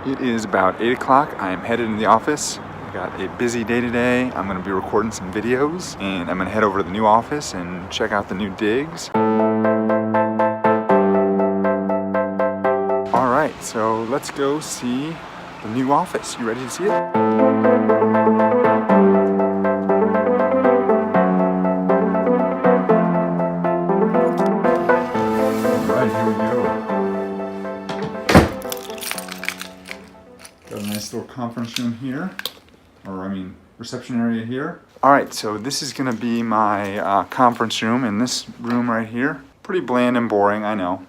It is about 8 o'clock. I am headed in the office. I've got a busy day today. I'm going to be recording some videos and I'm going to head over to the new office and check out the new digs. Alright, so let's go see the new office. You ready to see it? Got a nice little conference room here, reception area here. All right, so this is gonna be my conference room in this room right here. Pretty bland and boring, I know.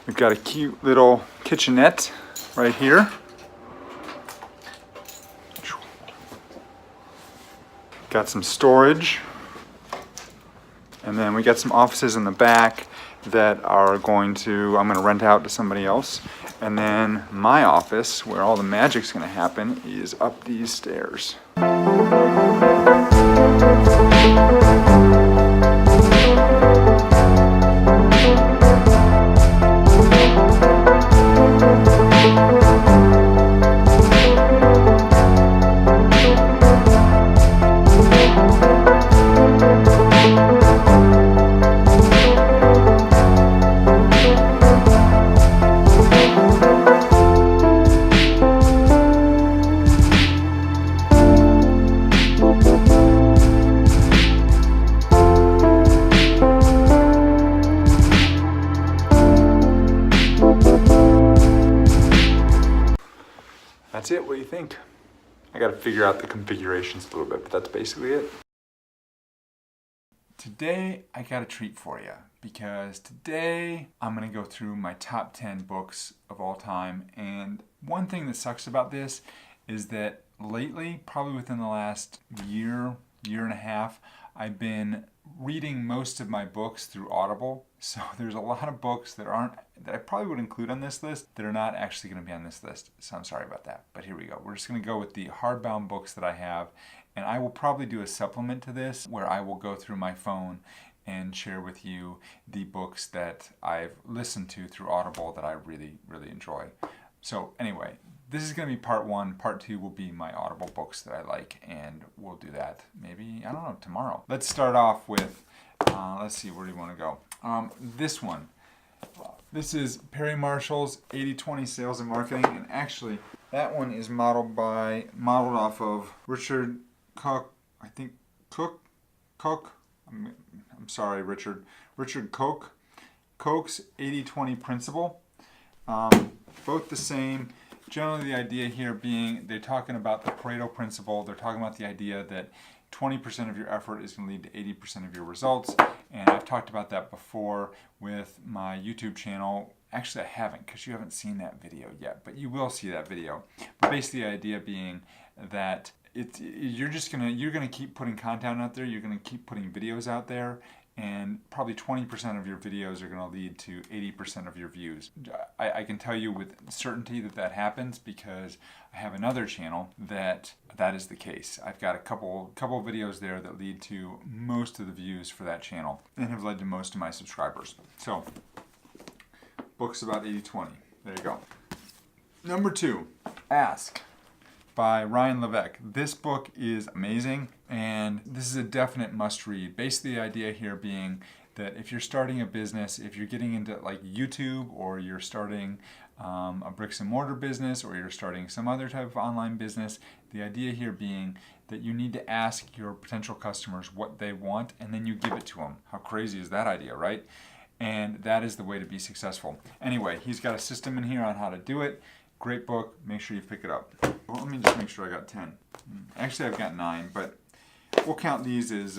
We've got a cute little kitchenette right here. Got some storage. And then we got some offices in the back that I'm gonna rent out to somebody else. And then my office, where all the magic's gonna happen, is up these stairs. That's it, what do you think? I gotta figure out the configurations a little bit, but that's basically it. Today, I got a treat for you, because today I'm gonna go through my top 10 books of all time, and one thing that sucks about this is that lately, probably within the last year and a half, I've been reading most of my books through Audible. So there's a lot of books that I probably would include on this list that are not actually going to be on this list. So I'm sorry about that. But here we go. We're just going to go with the hardbound books that I have. And I will probably do a supplement to this where I will go through my phone and share with you the books that I've listened to through Audible that I really, really enjoy. So anyway, this is going to be part one. Part two will be my Audible books that I like, and we'll do that maybe, I don't know, tomorrow. Let's start off with, let's see, where do you want to go? This one. This is Perry Marshall's 80-20 Sales and Marketing, and actually, that one is modeled off of Richard Koch, I think, Koch? I'm sorry, Richard Koch. Koch's 80-20 principle. Both the same. Generally, the idea here being they're talking about the Pareto principle. They're talking about the idea that 20% of your effort is going to lead to 80% of your results. And I've talked about that before with my YouTube channel. Actually, I haven't, because you haven't seen that video yet, but you will see that video. But basically, the idea being that you're gonna keep putting content out there. You're gonna keep putting videos out there. And probably 20% of your videos are going to lead to 80% of your views. I can tell you with certainty that happens because I have another channel that is the case. I've got a couple videos there that lead to most of the views for that channel and have led to most of my subscribers. So, books about 80-20. There you go. Number 2, Ask, by Ryan Levesque. This book is amazing, and this is a definite must-read. Basically, the idea here being that if you're starting a business, if you're getting into like YouTube, or you're starting a bricks and mortar business, or you're starting some other type of online business, the idea here being that you need to ask your potential customers what they want, and then you give it to them. How crazy is that idea, right? And that is the way to be successful. Anyway, he's got a system in here on how to do it. Great book. Make sure you pick it up. Well, let me just make sure I got 10. Actually, I've got 9, but we'll count these as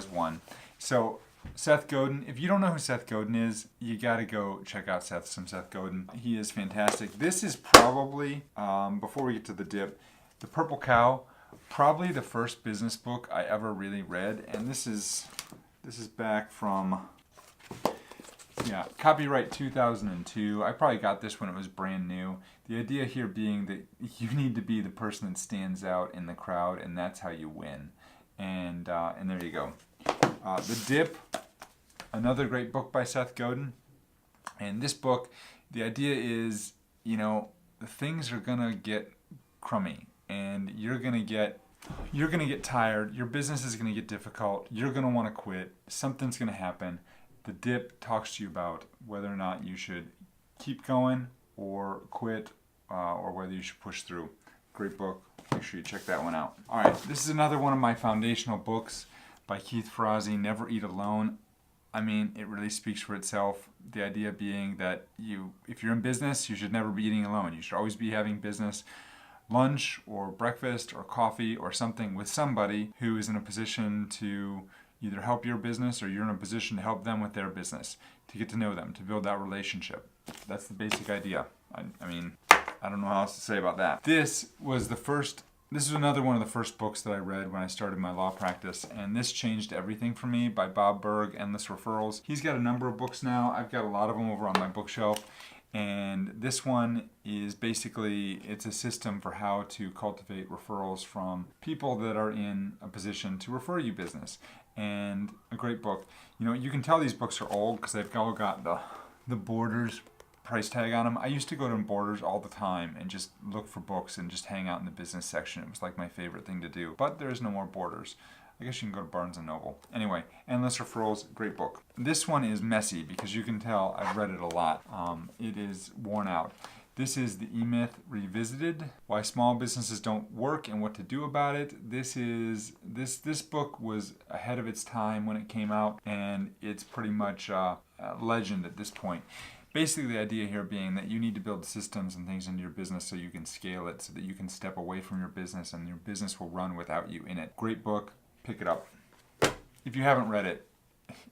one. So, Seth Godin. If you don't know who Seth Godin is, you got to go check out some Seth Godin. He is fantastic. This is probably, before we get to the dip, The Purple Cow, probably the first business book I ever really read. And this is back from, copyright 2002. I probably got this when it was brand new. The idea here being that you need to be the person that stands out in the crowd, and that's how you win. And there you go. The Dip, another great book by Seth Godin. And this book, the idea is, things are gonna get crummy, and you're gonna get tired. Your business is gonna get difficult. You're gonna want to quit. Something's gonna happen. The dip talks to you about whether or not you should keep going or quit, or whether you should push through. Great book. Make sure you check that one out. All right, this is another one of my foundational books by Keith Ferrazzi, Never Eat Alone. I mean, it really speaks for itself. The idea being that if you're in business, you should never be eating alone. You should always be having business lunch or breakfast or coffee or something with somebody who is in a position to either help your business or you're in a position to help them with their business, to get to know them, to build that relationship. That's the basic idea. I mean, I don't know how else to say about that. This was another one of the first books that I read when I started my law practice, and this changed everything for me, by Bob Berg, Endless Referrals. He's got a number of books now. I've got a lot of them over on my bookshelf, and this one is basically, it's a system for how to cultivate referrals from people that are in a position to refer you business, and a great book. You know, you can tell these books are old because they've all got the Borders price tag on them. I used to go to Borders all the time and just look for books and just hang out in the business section. It was like my favorite thing to do. But there's no more Borders. I guess you can go to Barnes & Noble. Anyway, Endless Referrals, great book. This one is messy because you can tell I've read it a lot. It is worn out. This is the E-Myth Revisited, Why Small Businesses Don't Work and What to Do About It. This book was ahead of its time when it came out, and it's pretty much a legend at this point. Basically, the idea here being that you need to build systems and things into your business so you can scale it, so that you can step away from your business and your business will run without you in it. Great book. Pick it up. If you haven't read it,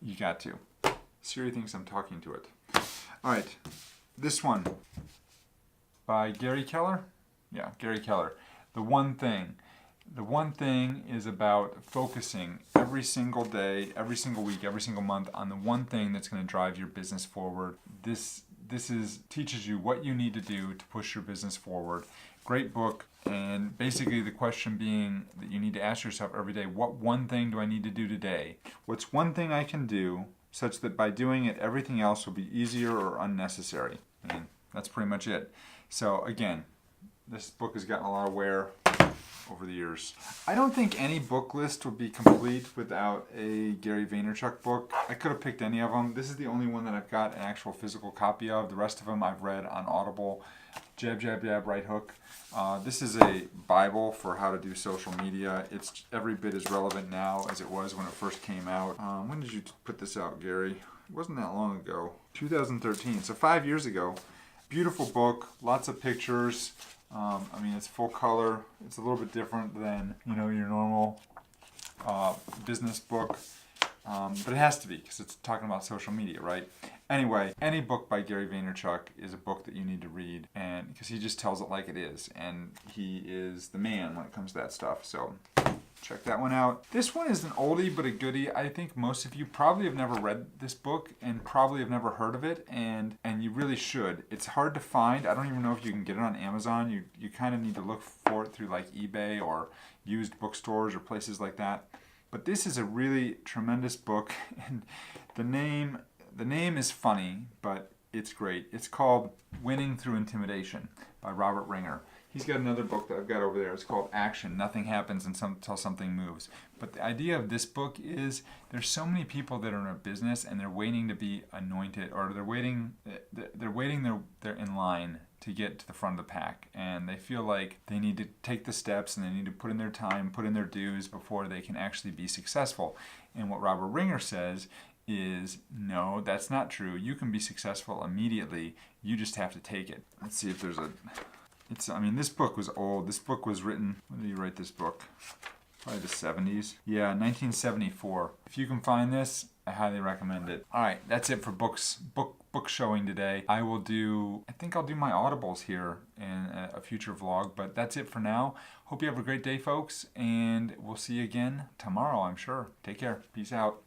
you got to. Siri thinks I'm talking to it. All right. This one by Gary Keller. Yeah, Gary Keller. The One Thing. The One Thing is about focusing every single day, every single week, every single month on the one thing that's going to drive your business forward. This teaches you what you need to do to push your business forward. Great book, and basically the question being that you need to ask yourself every day, what one thing do I need to do today? What's one thing I can do such that by doing it, everything else will be easier or unnecessary? And that's pretty much it. So again, this book has gotten a lot of wear over the years. I don't think any book list would be complete without a Gary Vaynerchuk book. I could have picked any of them. This is the only one that I've got an actual physical copy of. The rest of them I've read on Audible. Jab, jab, jab, right hook. This is a Bible for how to do social media. It's every bit as relevant now as it was when it first came out. When did you put this out, Gary? It wasn't that long ago. 2013, so 5 years ago. Beautiful book, lots of pictures. I mean, it's full color. It's a little bit different than, you know, your normal business book. But it has to be because it's talking about social media, right? Anyway, any book by Gary Vaynerchuk is a book that you need to read, and because he just tells it like it is, and he is the man when it comes to that stuff. So check that one out. This one is an oldie but a goodie. I think most of you probably have never read this book and probably have never heard of it, and you really should. It's hard to find. I don't even know if you can get it on Amazon. You kind of need to look for it through like eBay or used bookstores or places like that. But this is a really tremendous book, and the name is funny, but it's great. It's called Winning Through Intimidation by Robert Ringer. He's got another book that I've got over there. It's called Action. Nothing happens until something moves. But the idea of this book is there's so many people that are in a business and they're waiting to be anointed, or they're in line to get to the front of the pack, and they feel like they need to take the steps and they need to put in their time, put in their dues before they can actually be successful. And what Robert Ringer says is, no, that's not true. You can be successful immediately. You just have to take it. Let's see if there's this book was old. This book was written, when did he write this book? Probably the 70s. Yeah, 1974. If you can find this, I highly recommend it. All right, that's it for book showing today. I think I'll do my Audibles here in a future vlog, but that's it for now. Hope you have a great day, folks, and we'll see you again tomorrow, I'm sure. Take care. Peace out.